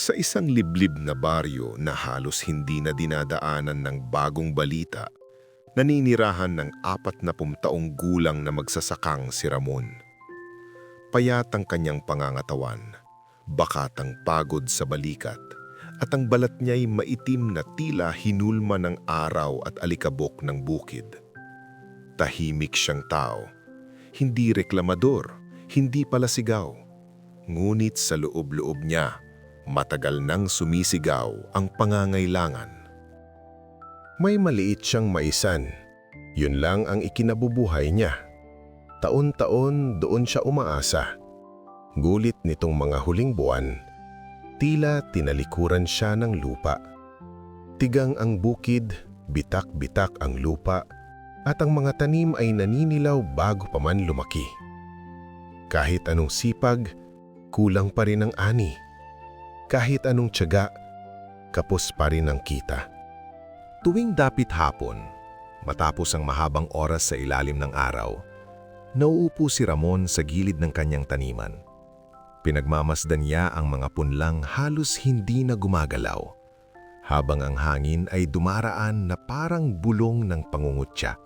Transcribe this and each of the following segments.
Sa isang liblib na baryo na halos hindi na dinadaanan ng bagong balita, naninirahan ng 40 taong gulang na magsasakang si Ramon. Payat ang kanyang pangangatawan, bakatang pagod sa balikat, at ang balat niya'y maitim na tila hinulma ng araw at alikabok ng bukid. Tahimik siyang tao, hindi reklamador, hindi palasigaw. Ngunit sa loob-loob niya, matagal nang sumisigaw ang pangangailangan. May maliit siyang maisan. Yun lang ang ikinabubuhay niya. Taon-taon doon siya umaasa. Gulit nitong mga huling buwan, tila tinalikuran siya ng lupa. Tigang ang bukid, bitak-bitak ang lupa, at ang mga tanim ay naninilaw bago pa man lumaki. Kahit anong sipag, kulang pa rin ang ani. Kahit anong tiyaga, kapos pa rin ang kita. Tuwing dapit hapon, matapos ang mahabang oras sa ilalim ng araw, nauupo si Ramon sa gilid ng kanyang taniman. Pinagmamasdan niya ang mga punlang halos hindi na gumagalaw, habang ang hangin ay dumaraan na parang bulong ng pangungutya.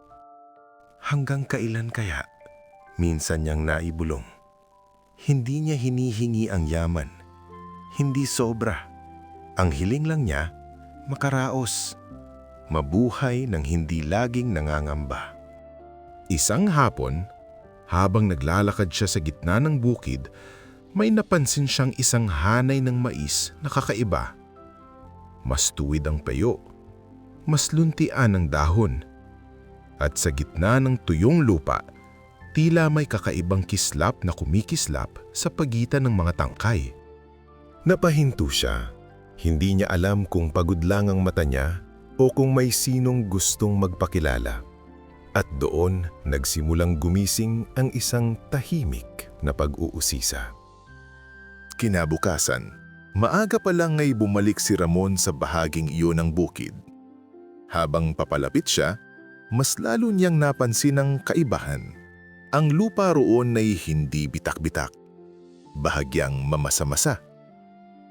Hanggang kailan kaya? Minsan niyang naibulong. Hindi niya hinihingi ang yaman. Hindi sobra. Ang hiling lang niya, makaraos. Mabuhay ng hindi laging nangangamba. Isang hapon, habang naglalakad siya sa gitna ng bukid, may napansin siyang isang hanay ng mais na kakaiba. Mas tuwid ang payo, mas luntian ang dahon, at sa gitna ng tuyong lupa, tila may kakaibang kislap na kumikislap sa pagitan ng mga tangkay. Napahinto siya. Hindi niya alam kung pagod lang ang mata niya o kung may sinong gustong magpakilala. At doon nagsimulang gumising ang isang tahimik na pag-uusisa. Kinabukasan, maaga pa lang ay bumalik si Ramon sa bahaging iyon ng bukid. Habang papalapit siya, mas lalo niyang napansin ang kaibahan. Ang lupa roon ay hindi bitak-bitak, bahagyang mamasa-masa.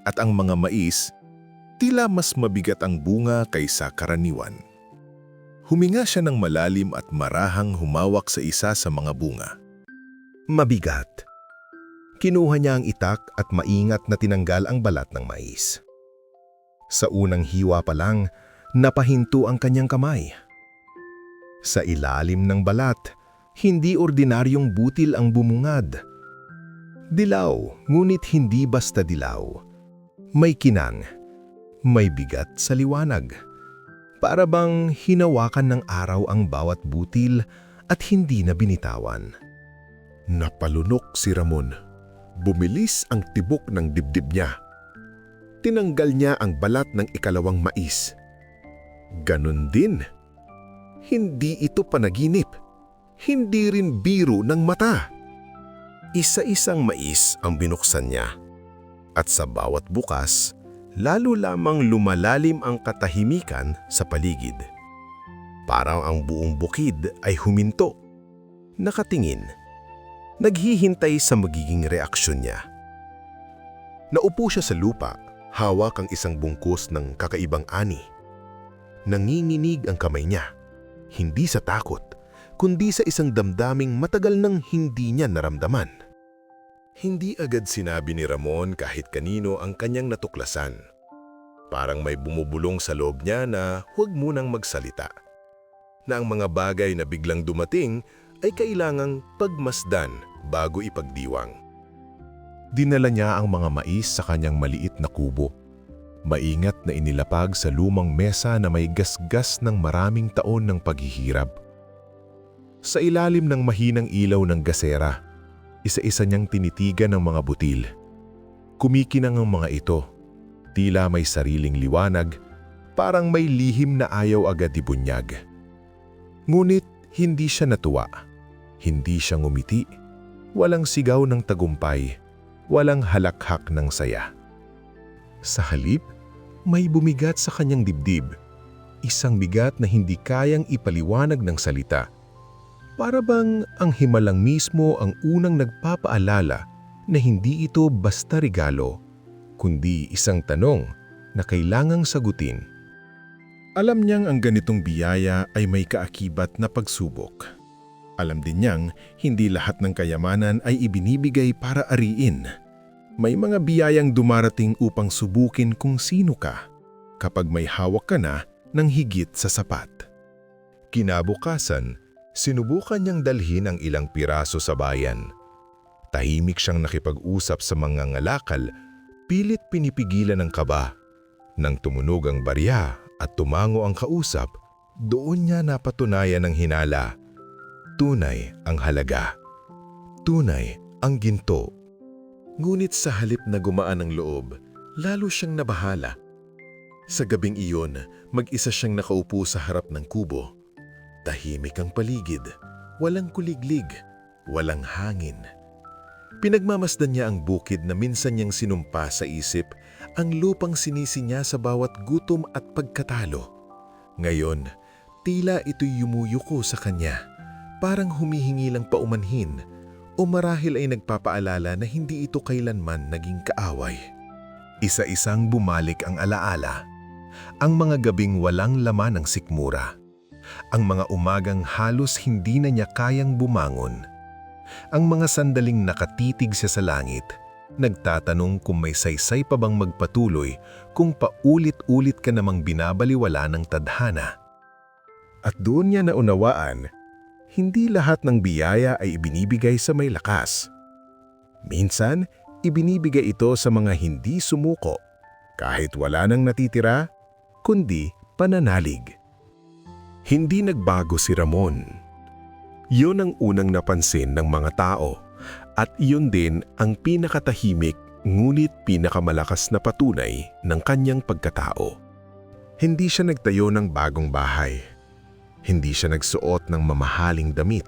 At ang mga mais, tila mas mabigat ang bunga kaysa karaniwan. Huminga siya ng malalim at marahang humawak sa isa sa mga bunga. Mabigat. Kinuha niya ang itak at maingat na tinanggal ang balat ng mais. Sa unang hiwa pa lang, napahinto ang kanyang kamay. Sa ilalim ng balat, hindi ordinaryong butil ang bumungad. Dilaw, ngunit hindi basta dilaw. May kinang, may bigat sa liwanag. Para bang hinawakan ng araw ang bawat butil at hindi na binitawan. Napalunok si Ramon. Bumilis ang tibok ng dibdib niya. Tinanggal niya ang balat ng ikalawang mais. Ganon din. Hindi ito panaginip. Hindi rin biro ng mata. Isa-isang mais ang binuksan niya. At sa bawat bukas, lalo lamang lumalalim ang katahimikan sa paligid. Parang ang buong bukid ay huminto. Nakatingin. Naghihintay sa magiging reaksyon niya. Naupo siya sa lupa, hawak ang isang bungkus ng kakaibang ani. Nanginginig ang kamay niya. Hindi sa takot, kundi sa isang damdaming matagal nang hindi niya naramdaman. Hindi agad sinabi ni Ramon kahit kanino ang kanyang natuklasan. Parang may bumubulong sa loob niya na huwag munang magsalita. Na ang mga bagay na biglang dumating ay kailangang pagmasdan bago ipagdiwang. Dinala niya ang mga mais sa kanyang maliit na kubo. Maingat na inilapag sa lumang mesa na may gasgas ng maraming taon ng paghihirap. Sa ilalim ng mahinang ilaw ng gasera, isa-isa niyang tinitigan ang mga butil. Kumikinang ang mga ito. Tila may sariling liwanag, parang may lihim na ayaw agad ibunyag. Ngunit hindi siya natuwa. Hindi siya ngumiti. Walang sigaw ng tagumpay. Walang halakhak ng saya. Sa halip, may bumigat sa kanyang dibdib. Isang bigat na hindi kayang ipaliwanag ng salita. Para bang ang himalang mismo ang unang nagpapaalala na hindi ito basta regalo, kundi isang tanong na kailangang sagutin. Alam niyang ang ganitong biyaya ay may kaakibat na pagsubok. Alam din niyang hindi lahat ng kayamanan ay ibinibigay para ariin. May mga biyayang dumarating upang subukin kung sino ka kapag may hawak ka na ng higit sa sapat. Kinabukasan, sinubukan niyang dalhin ang ilang piraso sa bayan. Tahimik siyang nakipag-usap sa mga ngalakal, pilit pinipigilan ng kaba. Nang tumunog ang barya at tumango ang kausap, doon niya napatunayan ng hinala. Tunay ang halaga. Tunay ang ginto. Ngunit sa halip na gumaan ang loob, lalo siyang nabahala. Sa gabing iyon, mag-isa siyang nakaupo sa harap ng kubo. Tahimik ang paligid, walang kuliglig, walang hangin. Pinagmamasdan niya ang bukid na minsan niyang sinumpa sa isip, ang lupang sinisi niya sa bawat gutom at pagkatalo. Ngayon, tila ito'y yumuyuko sa kanya, parang humihingi lang paumanhin, o marahil ay nagpapaalala na hindi ito kailanman naging kaaway. Isa-isang bumalik ang alaala. Ang mga gabing walang laman ng sikmura. Ang mga umagang halos hindi na niya kayang bumangon. Ang mga sandaling nakatitig siya sa langit, nagtatanong kung may saysay pa bang magpatuloy kung paulit-ulit ka namang binabaliwala ng tadhana. At doon niya naunawaan, hindi lahat ng biyaya ay ibinibigay sa may lakas. Minsan, ibinibigay ito sa mga hindi sumuko, kahit wala nang natitira, kundi pananalig. Hindi nagbago si Ramon. Yun ang unang napansin ng mga tao at iyon din ang pinakatahimik ngunit pinakamalakas na patunay ng kanyang pagkatao. Hindi siya nagtayo ng bagong bahay. Hindi siya nagsuot ng mamahaling damit.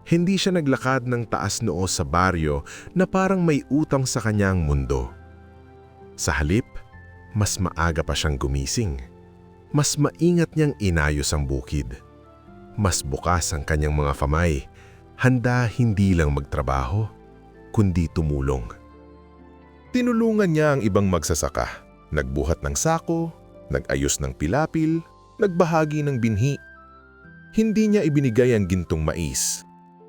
Hindi siya naglakad ng taas noo sa baryo na parang may utang sa kanyang mundo. Sa halip, mas maaga pa siyang gumising. Mas maingat niyang inayos ang bukid. Mas bukas ang kanyang mga kamay, handa hindi lang magtrabaho, kundi tumulong. Tinulungan niya ang ibang magsasaka, nagbuhat ng sako, nag-ayos ng pilapil, nagbahagi ng binhi. Hindi niya ibinigay ang gintong mais,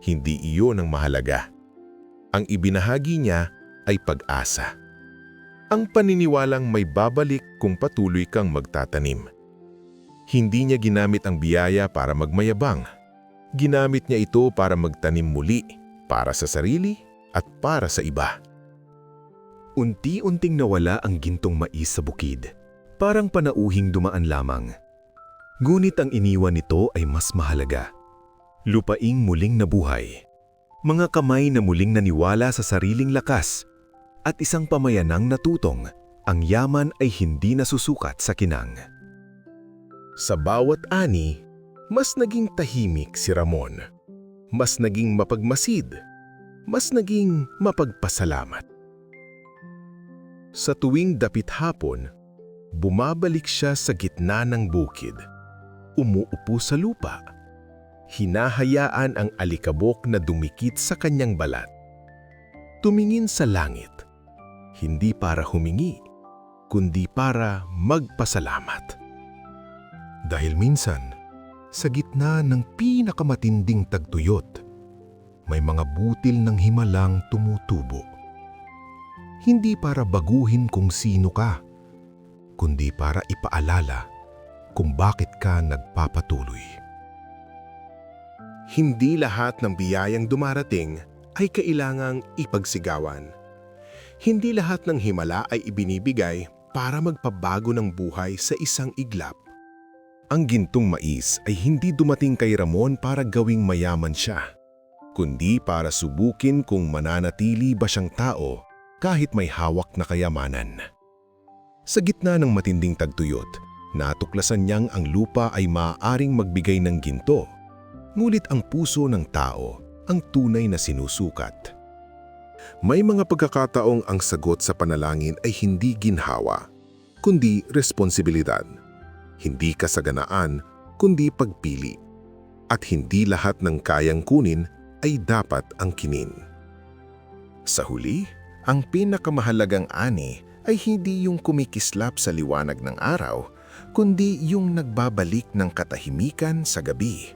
hindi iyon ang mahalaga. Ang ibinahagi niya ay pag-asa. Ang paniniwalang may babalik kung patuloy kang magtatanim. Hindi niya ginamit ang biyaya para magmayabang. Ginamit niya ito para magtanim muli, para sa sarili at para sa iba. Unti-unting nawala ang gintong mais sa bukid, parang panauhing dumaan lamang. Ngunit ang iniwan nito ay mas mahalaga. Lupaing muling nabuhay, mga kamay na muling naniwala sa sariling lakas, at isang pamayanang natutong, ang yaman ay hindi nasusukat sa kinang. Sa bawat ani, mas naging tahimik si Ramon. Mas naging mapagmasid. Mas naging mapagpasalamat. Sa tuwing dapit hapon, bumabalik siya sa gitna ng bukid. Umuupo sa lupa. Hinahayaan ang alikabok na dumikit sa kanyang balat. Tumingin sa langit. Hindi para humingi, kundi para magpasalamat. Dahil minsan, sa gitna ng pinakamatinding tagtuyot, may mga butil ng himalang tumutubo. Hindi para baguhin kung sino ka, kundi para ipaalala kung bakit ka nagpapatuloy. Hindi lahat ng biyayang dumarating ay kailangang ipagsigawan. Hindi lahat ng himala ay ibinibigay para magpabago ng buhay sa isang iglap. Ang gintong mais ay hindi dumating kay Ramon para gawing mayaman siya, kundi para subukin kung mananatili ba siyang tao kahit may hawak na kayamanan. Sa gitna ng matinding tagtuyot, natuklasan niyang ang lupa ay maaaring magbigay ng ginto, ngunit ang puso ng tao ang tunay na sinusukat. May mga pagkakataong ang sagot sa panalangin ay hindi ginhawa, kundi responsibilidad. Hindi kasaganaan, kundi pagpili. At hindi lahat ng kayang kunin ay dapat ang kinin. Sa huli, ang pinakamahalagang ani ay hindi yung kumikislap sa liwanag ng araw, kundi yung nagbabalik ng katahimikan sa gabi.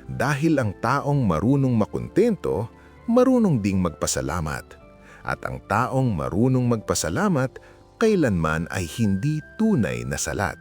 Dahil ang taong marunong makontento, marunong ding magpasalamat. At ang taong marunong magpasalamat, kailanman ay hindi tunay na salat.